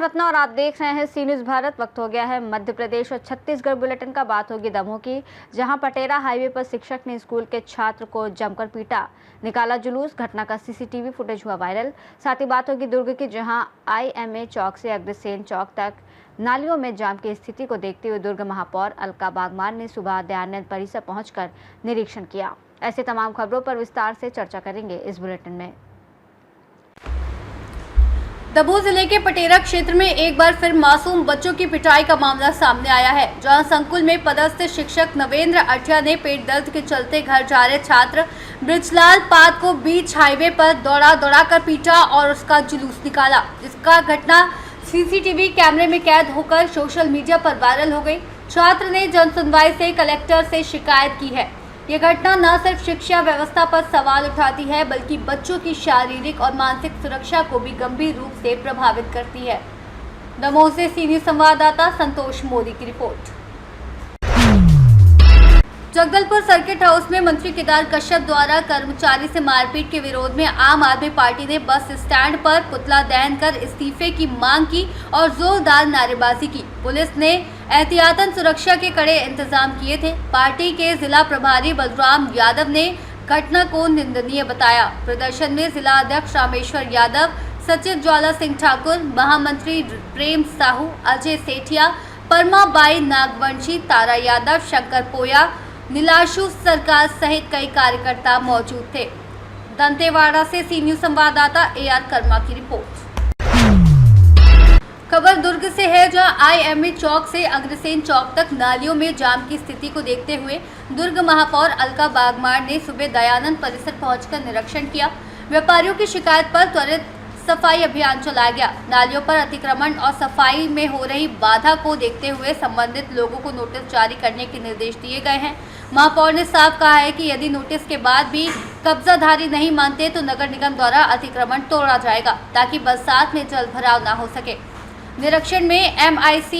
सतना और आप देख रहे हैं सी न्यूज़ भारत। वक्त हो गया है मध्य प्रदेश और छत्तीसगढ़ बुलेटिन का। बात होगी दमोह की, जहां पटेरा हाईवे पर शिक्षक ने स्कूल के छात्र को जमकर पीटा, निकाला जुलूस। घटना का सीसीटीवी फुटेज हुआ वायरल। साथ ही बात होगी दुर्ग की, जहां IMA चौक से अग्रसेन चौक तक नालियों में जाम की स्थिति को देखते हुए दुर्ग महापौर अलका बागमान ने सुबह दयानंद परिसर पहुंचकर निरीक्षण किया। ऐसे तमाम खबरों पर विस्तार से चर्चा करेंगे इस बुलेटिन में। दमोह जिले के पटेरा क्षेत्र में एक बार फिर मासूम बच्चों की पिटाई का मामला सामने आया है, जहां संकुल में पदस्थ शिक्षक नवेंद्र अठिया ने पेट दर्द के चलते घर जा रहे छात्र ब्रिजलाल पाद को बीच हाईवे पर दौड़ा कर पीटा और उसका जुलूस निकाला, जिसका घटना CCTV कैमरे में कैद होकर सोशल मीडिया पर वायरल हो गई। छात्र ने जनसुनवाई से कलेक्टर से शिकायत की है। ये घटना न सिर्फ शिक्षा व्यवस्था पर सवाल उठाती है, बल्कि बच्चों की शारीरिक और मानसिक सुरक्षा को भी गंभीर रूप से प्रभावित करती है। दमोह से सी न्यूज़ संवाददाता संतोष मोदी की रिपोर्ट। जगदलपुर सर्किट हाउस में मंत्री केदार कश्यप द्वारा कर्मचारी से मारपीट के विरोध में आम आदमी पार्टी ने बस स्टैंड पर पुतला दहन कर इस्तीफे की मांग की और जोरदार नारेबाजी की। पुलिस ने एहतियातन सुरक्षा के कड़े इंतजाम किए थे। पार्टी के जिला प्रभारी बलराम यादव ने घटना को निंदनीय बताया। प्रदर्शन में जिला अध्यक्ष रामेश्वर यादव, सचिव ज्वाला सिंह ठाकुर, महामंत्री प्रेम साहू, अजय सेठिया, परमा बाई नागवंशी, तारा यादव, शंकर पोया, नीलाशु सरकार सहित कई कार्यकर्ता मौजूद थे। दंतेवाड़ा से सी न्यूज़ संवाददाता AR कर्मा की रिपोर्ट। खबर दुर्ग से है, जहां IMA चौक से अग्रसेन चौक तक नालियों में जाम की स्थिति को देखते हुए दुर्ग महापौर अलका बागमान ने सुबह दयानंद परिसर पहुंचकर निरीक्षण किया। व्यापारियों की शिकायत पर त्वरित सफाई अभियान चलाया गया। नालियों पर अतिक्रमण और सफाई में हो रही बाधा को देखते हुए संबंधित लोगों को नोटिस जारी करने के निर्देश दिए गए हैं। महापौर ने साफ कहा है कि यदि नोटिस के बाद भी कब्जाधारी नहीं मानते तो नगर निगम द्वारा अतिक्रमण तोड़ा जाएगा, ताकि बरसात में जल भराव न हो सके। निरीक्षण में MIC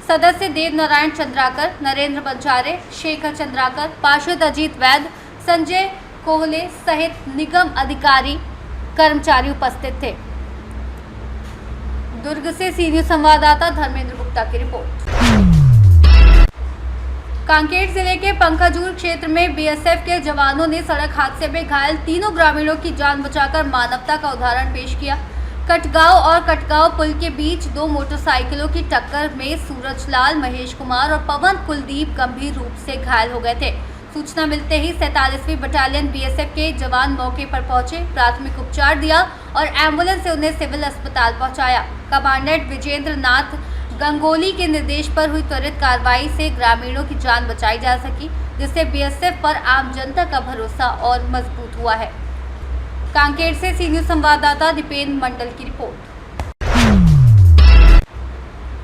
सदस्य देव नारायण चंद्राकर, नरेंद्र बंजारे, शेखर चंद्राकर, पार्षद अजीत वैद, संजय कोहले सहित निगम अधिकारी कर्मचारी उपस्थित थे। दुर्ग से सी न्यूज़ संवाददाता धर्मेंद्र गुप्ता की रिपोर्ट। कांकेर जिले के पंखाजूर क्षेत्र में BSF के जवानों ने सड़क हादसे में घायल तीनों ग्रामीणों की जान बचाकर मानवता का उदाहरण पेश किया। कटगांव और कटगांव पुल के बीच दो मोटरसाइकिलों की टक्कर में सूरजलाल, महेश कुमार और पवन कुलदीप गंभीर रूप से घायल हो गए थे। सूचना मिलते ही 47वीं बटालियन BSF के जवान मौके पर पहुंचे, प्राथमिक उपचार दिया और एम्बुलेंस से उन्हें सिविल अस्पताल पहुंचाया। कमांडेंट विजेंद्र नाथ गंगोली के निर्देश पर हुई त्वरित कार्रवाई से ग्रामीणों की जान बचाई जा सकी, जिससे BSF पर आम जनता का भरोसा और मजबूत हुआ है। कांकेर से सी न्यूज़ संवाददाता दीपेंद्र मंडल की रिपोर्ट।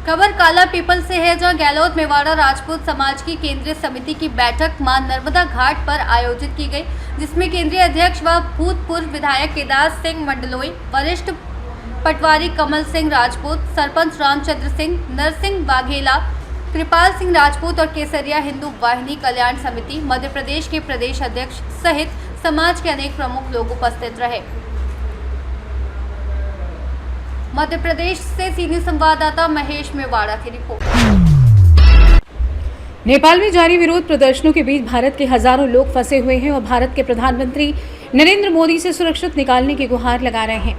खबर काला पीपल से है, जहां गहलोत मेवाड़ा राजपूत समाज की केंद्रीय समिति की बैठक मां नर्मदा घाट पर आयोजित की गई, जिसमें केंद्रीय अध्यक्ष व भूतपूर्व विधायक केदार सिंह मंडलोई, वरिष्ठ पटवारी कमल सिंह राजपूत, सरपंच रामचंद्र सिंह, नरसिंह वाघेला, कृपाल सिंह राजपूत और केसरिया हिंदू वाहिनी कल्याण समिति मध्य प्रदेश के प्रदेश अध्यक्ष सहित समाज के अनेक प्रमुख लोग उपस्थित रहे। मध्य प्रदेश से सी न्यूज़ संवाददाता महेश मेवाड़ा की रिपोर्ट। नेपाल में जारी विरोध प्रदर्शनों के बीच भारत के हजारों लोग फंसे हुए हैं और भारत के प्रधानमंत्री नरेंद्र मोदी से सुरक्षित निकालने की गुहार लगा रहे हैं।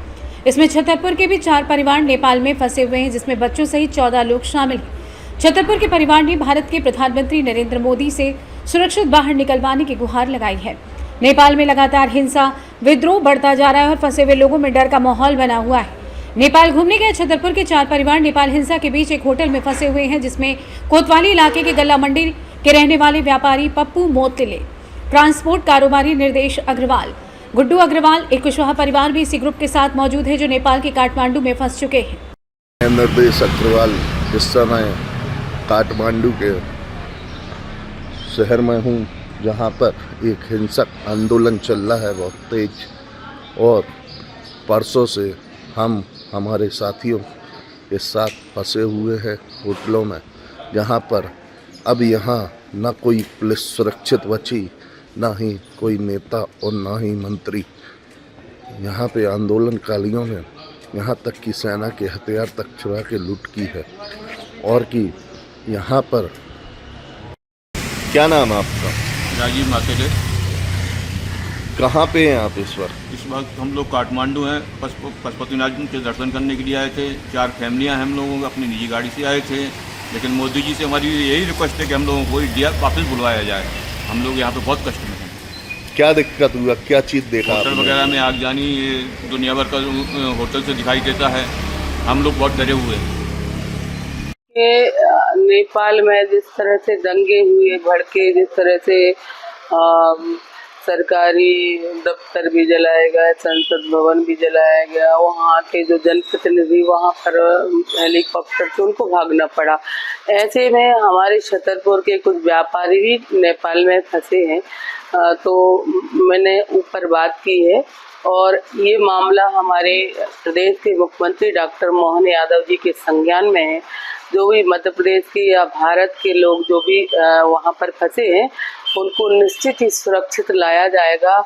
इसमें छतरपुर के भी 4 परिवार नेपाल में फंसे हुए हैं, जिसमें बच्चों सहित 14 लोग शामिल हैं। छतरपुर के परिवार ने भारत के प्रधानमंत्री नरेंद्र मोदी से सुरक्षित बाहर निकलवाने की गुहार लगाई है। नेपाल में लगातार हिंसा, विद्रोह बढ़ता जा रहा है और फंसे हुए लोगों में डर का माहौल बना हुआ है। नेपाल घूमने गए छतरपुर के 4 परिवार नेपाल हिंसा के बीच एक होटल में फंसे हुए हैं, जिसमें कोतवाली इलाके के गल्ला मंडी के रहने वाले व्यापारी पप्पू मोतिले, ट्रांसपोर्ट कारोबारी निर्देश अग्रवाल, गुड्डू अग्रवाल, एक कुशवाहा परिवार भी इसी ग्रुप के साथ मौजूद है, जो नेपाल के काठमांडू में फंस चुके हैं। निर्देश अग्रवाल इस समय काठमांडू के शहर में हूँ, जहाँ पर एक हिंसक आंदोलन चल रहा है बहुत तेज, और परसों से हम हमारे साथियों के साथ फंसे हुए हैं होटलों में, जहाँ पर अब यहाँ न कोई पुलिस सुरक्षित बची, ना ही कोई नेता और ना ही मंत्री। यहाँ पे आंदोलनकारियों ने यहाँ तक कि सेना के हथियार तक चुरा के लूट की है। और कि यहाँ पर क्या नाम है आपका? राजीव मातेले। कहाँ पे हैं आप इस वक्त? इस वक्त हम लोग काठमांडू हैं, पशुपतिनाथ के दर्शन करने के लिए आए थे। 4 फैमिलियां हम लोगों को अपनी निजी गाड़ी से आए थे, लेकिन मोदी जी से हमारी यही रिक्वेस्ट है कि हम लोगों को इंडिया वापस बुलवाया जाए। हम लोग यहाँ पे बहुत कष्ट में हैं। क्या दिक्कत हुआ, क्या चीज़ देखा होटल आपने? वगैरह में आगजनी दुनिया भर का होटल से दिखाई देता है। हम लोग बहुत डरे हुए हैं। नेपाल में जिस तरह से दंगे हुए भड़के, जिस तरह से सरकारी दफ्तर भी जलाए गए, संसद भवन भी जलाया गया, वहाँ के जो जनप्रतिनिधि वहाँ पर हेलीकॉप्टर से उनको भागना पड़ा। ऐसे में हमारे छतरपुर के कुछ व्यापारी भी नेपाल में फंसे हैं। तो मैंने ऊपर बात की है और ये मामला हमारे प्रदेश के मुख्यमंत्री डॉक्टर मोहन यादव जी के संज्ञान में है। जो भी मध्य प्रदेश के या भारत के लोग जो भी वहाँ पर फंसे हैं उनको निश्चित ही सुरक्षित लाया जाएगा।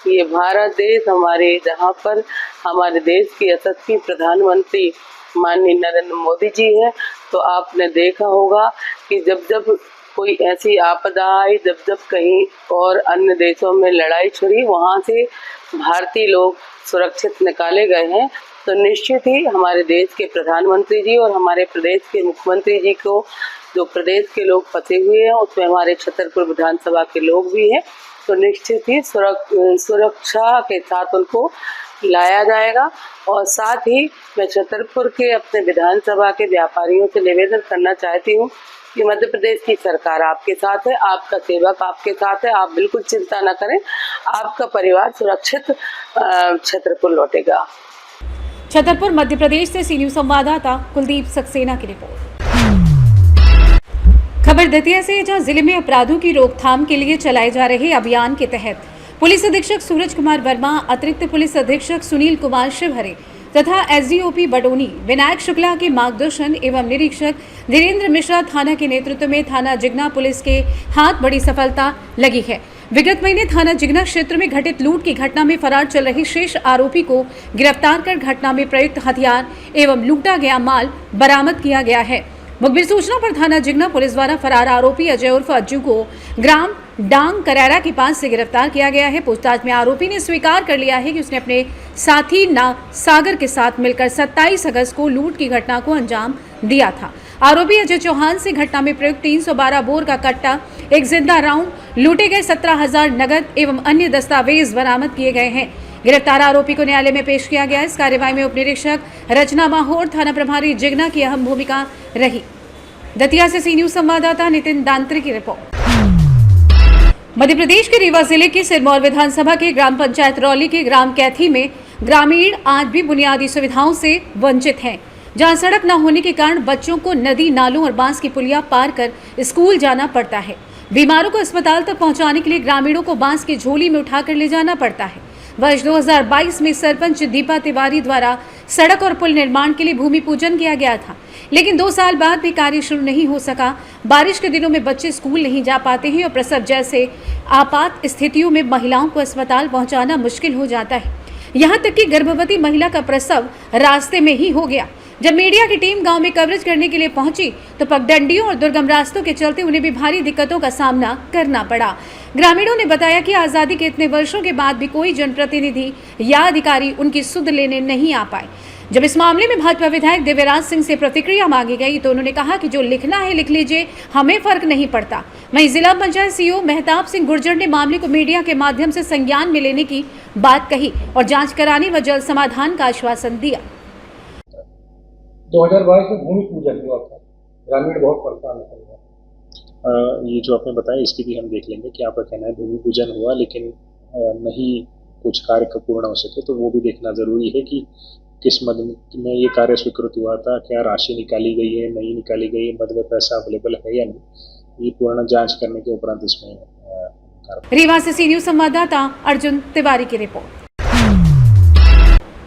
ये भारत देश हमारे, जहाँ पर हमारे देश के यशस्वी प्रधानमंत्री माननीय नरेंद्र मोदी जी हैं। तो आपने देखा होगा कि जब जब कोई ऐसी आपदा आई, जब जब कहीं और अन्य देशों में लड़ाई छिड़ी, वहाँ से भारतीय लोग सुरक्षित निकाले गए हैं। तो निश्चित ही हमारे देश के प्रधानमंत्री जी और हमारे प्रदेश के मुख्यमंत्री जी को जो प्रदेश के लोग फंसे हुए हैं उसमें हमारे छतरपुर विधानसभा के लोग भी हैं। तो निश्चित ही सुरक्षा के साथ उनको लाया जाएगा। और साथ ही मैं छतरपुर के अपने विधानसभा के व्यापारियों से निवेदन करना चाहती हूँ कि मध्य प्रदेश की सरकार आपके साथ है, आपका सेवक आपके साथ है। आप बिल्कुल चिंता न करें, आपका परिवार सुरक्षित छतरपुर लौटेगा। छतरपुर मध्य प्रदेश से सी न्यूज संवाददाता कुलदीप सक्सेना की रिपोर्ट। खबर दतिया से, जहां जिले में अपराधों की रोकथाम के लिए चलाए जा रहे अभियान के तहत पुलिस अधीक्षक सूरज कुमार वर्मा, अतिरिक्त पुलिस अधीक्षक सुनील कुमार शिवहरे तथा एसडीओपी बडोनी विनायक शुक्ला के मार्गदर्शन एवं निरीक्षक धीरेन्द्र मिश्रा थाना के नेतृत्व में थाना जिगना पुलिस के हाथ बड़ी सफलता लगी है। विगत महीने थाना जिगना क्षेत्र में घटित लूट की घटना में फरार चल रहे शेष आरोपी को गिरफ्तार कर घटना में प्रयुक्त हथियार एवं लूटा गया माल बरामद किया गया है। मुखबिर सूचना पर थाना जिगना पुलिस द्वारा फरार आरोपी अजय उर्फ अज्जू को ग्राम डांग करेरा के पास से गिरफ्तार किया गया है। पूछताछ में आरोपी ने स्वीकार कर लिया है कि उसने अपने साथी सागर के साथ मिलकर 27 अगस्त को लूट की घटना को अंजाम दिया था। आरोपी अजय चौहान से घटना में प्रयुक्त 312 बोर का कट्टा, एक जिंदा राउंड, लूटे गए 17,000 नगद एवं अन्य दस्तावेज बरामद किए गए हैं। गिरफ्तार आरोपी को न्यायालय में पेश किया गया। इस कार्यवाही में उप निरीक्षक रचना माहौर, थाना प्रभारी जिगना की अहम भूमिका रही। दतिया से सी न्यूज संवाददाता नितिन दांत्री की रिपोर्ट। मध्य प्रदेश के रीवा जिले के सिरमौर विधानसभा के ग्राम पंचायत रौली के ग्राम कैथी में ग्रामीण आज भी बुनियादी सुविधाओं से वंचित हैं, जहां सड़क न होने के कारण बच्चों को नदी, नालों और बांस की पुलिया पार कर स्कूल जाना पड़ता है। बीमारों को अस्पताल तक पहुंचाने के लिए ग्रामीणों को बांस की झोली में उठाकर ले जाना पड़ता है। वर्ष 2022 में सरपंच दीपा तिवारी द्वारा सड़क और पुल निर्माण के लिए भूमि पूजन किया गया था, लेकिन 2 साल बाद भी कार्य शुरू नहीं हो सका। बारिश के दिनों में बच्चे स्कूल नहीं जा पाते हैं और प्रसव जैसे आपात स्थितियों में महिलाओं को अस्पताल पहुंचाना मुश्किल हो जाता है। यहाँ तक कि गर्भवती महिला का प्रसव रास्ते में ही हो गया। जब मीडिया की टीम गांव में कवरेज करने के लिए पहुंची तो पगडंडियों और दुर्गम रास्तों के चलते उन्हें भी भारी दिक्कतों का सामना करना पड़ा। ग्रामीणों ने बताया कि आज़ादी के इतने वर्षों के बाद भी कोई जनप्रतिनिधि या अधिकारी उनकी सुध लेने नहीं आ पाए। जब इस मामले में भाजपा विधायक दिव्यराज सिंह से प्रतिक्रिया मांगी गई तो उन्होंने कहा कि जो लिखना है लिख लीजिए, हमें फर्क नहीं पड़ता। वहीं जिला पंचायत सीईओ मेहताब सिंह गुर्जर ने मामले को मीडिया के माध्यम से संज्ञान में लेने की बात कही और जांच कराने व जल्द समाधान का आश्वासन दिया। 2022 में भूमि पूजन हुआ था, ग्रामीण बहुत परेशान है। ये जो आपने बताया इसकी भी हम देख लेंगे कि आपका कहना है भूमि पूजन हुआ लेकिन नहीं कुछ कार्य पूर्ण हो सके, तो वो भी देखना जरूरी है कि किस मद में ये कार्य स्वीकृत हुआ था, क्या राशि निकाली गई है, नहीं निकाली गई है, मद में पैसा अवेलेबल है या नहीं, ये पूर्ण जांच करने के उपरांत इसमें। रीवा से सी न्यूज संवाददाता अर्जुन तिवारी की रिपोर्ट।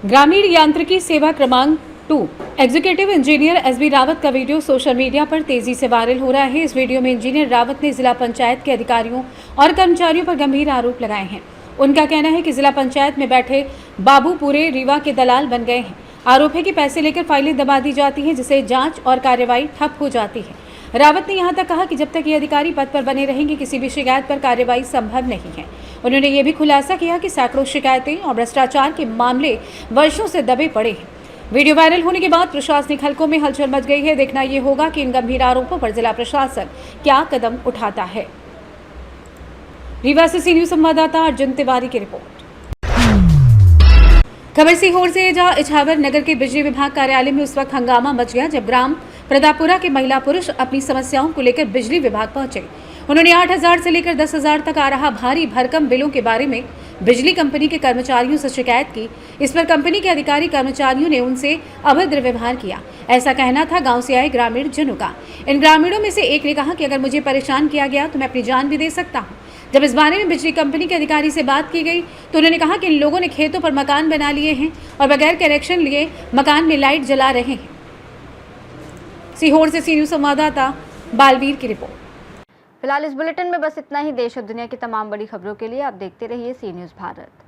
ग्रामीण यांत्रिकी सेवा क्रमांक 2 एग्जीक्यूटिव इंजीनियर एसबी रावत का वीडियो सोशल मीडिया पर तेजी से वायरल हो रहा है। इस वीडियो में इंजीनियर रावत ने जिला पंचायत के अधिकारियों और कर्मचारियों पर गंभीर आरोप लगाए हैं। उनका कहना है कि जिला पंचायत में बैठे बाबू पूरे रीवा के दलाल बन गए हैं। आरोप है कि पैसे लेकर फाइलें दबा दी जाती हैं, जिससे जांच और कार्रवाई ठप हो जाती है। रावत ने यहां तक कहा कि जब तक ये अधिकारी पद पर बने रहेंगे, किसी भी शिकायत पर कार्रवाई संभव नहीं है। उन्होंने ये भी खुलासा किया कि सैकड़ों शिकायतें और भ्रष्टाचार के मामले वर्षों से दबे पड़े हैं। वीडियो वायरल होने के बाद प्रशासनिक हलकों में हलचल मच गई है। देखना ये होगा कि इन गंभीर आरोपों पर जिला प्रशासन क्या कदम उठाता है। रीवा से सी न्यूज संवाददाता अर्जुन तिवारी की रिपोर्ट। खबर सीहोर से, जहां इछावर नगर के बिजली विभाग कार्यालय में उस वक्त हंगामा मच गया जब ग्राम प्रतापुरा के महिला पुरुष अपनी समस्याओं को लेकर बिजली विभाग पहुंचे। उन्होंने 8,000 से लेकर 10,000 तक आ रहा भारी भरकम बिलों के बारे में बिजली कंपनी के कर्मचारियों से शिकायत की। इस पर कंपनी के अधिकारी कर्मचारियों ने उनसे अभद्र व्यवहार किया, ऐसा कहना था गांव से आए ग्रामीण जनों का। इन ग्रामीणों में से एक ने कहा कि अगर मुझे परेशान किया गया तो मैं अपनी जान भी दे सकता हूँ। जब इस बारे में बिजली कंपनी के अधिकारी से बात की गई तो उन्होंने कहा कि इन लोगों ने खेतों पर मकान बना लिए हैं और बगैर कनेक्शन लिए मकान में लाइट जला रहे हैं। सीहोर से सी न्यूज संवाददाता बालवीर की रिपोर्ट। फिलहाल इस बुलेटिन में बस इतना ही। देश और दुनिया की तमाम बड़ी खबरों के लिए आप देखते रहिए सी न्यूज भारत।